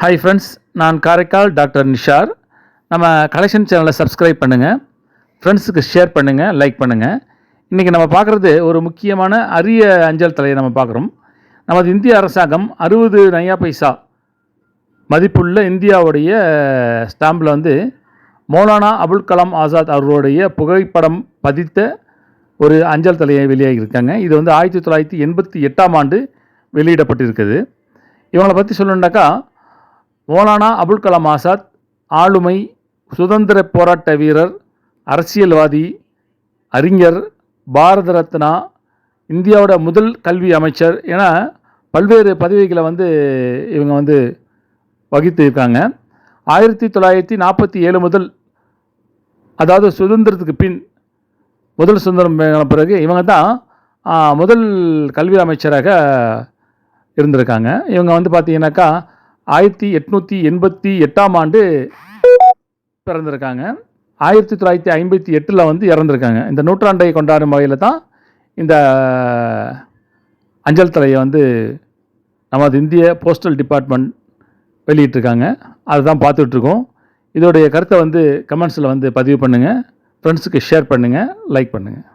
Hi friends, நான் Karaikal doctor Nishar. நம்ம collection சேனலை சப்ஸ்கிரைப் பண்ணுங்கள், ஃப்ரெண்ட்ஸுக்கு ஷேர் பண்ணுங்கள், லைக் பண்ணுங்கள். இன்றைக்கி நம்ம பார்க்குறது ஒரு முக்கியமான அரிய அஞ்சல் தலையை நம்ம பார்க்குறோம். நமது இந்திய அரசாங்கம் 60 நையா பைசா மதிப்புள்ள இந்தியாவுடைய ஸ்டாம்பில் வந்து மௌலானா அபுல் கலாம் ஆசாத் அவர்களுடைய புகைப்படம் பதித்த ஒரு அஞ்சல் தலையை வெளியாகியிருக்காங்க. இது வந்து 1988ஆம் ஆண்டு வெளியிடப்பட்டிருக்குது. இவங்களை பற்றி சொல்லணுன்னாக்கா, மௌலானா அபுல் கலாம் ஆசாத் ஆளுமை, சுதந்திர போராட்ட வீரர், அரசியல்வாதி, அறிஞர், பாரத ரத்னா, இந்தியாவோட முதல் கல்வி அமைச்சர் என பல்வேறு பதவிகளை வந்து இவங்க வந்து வகித்து இருக்காங்க. 1947 முதல், அதாவது சுதந்திரத்துக்கு பின், முதல் சுதந்திரம் பிறகு இவங்க தான் முதல் கல்வி அமைச்சராக இருந்திருக்காங்க. இவங்க வந்து பார்த்திங்கனாக்கா 1888ஆம் ஆண்டு பிறந்திருக்காங்க. 1958 வந்து இறந்துருக்காங்க. இந்த நூற்றாண்டை கொண்டாடும் வகையில் தான் இந்த அஞ்சல் தலையை வந்து நமது இந்திய போஸ்டல் டிபார்ட்மெண்ட் வெளியிட்டிருக்காங்க. அதுதான் பார்த்துட்ருக்கோம். இதோடைய கருத்தை வந்து கமெண்ட்ஸில் வந்து பதிவு பண்ணுங்கள், ஃப்ரெண்ட்ஸுக்கு ஷேர் பண்ணுங்கள், லைக் பண்ணுங்கள்.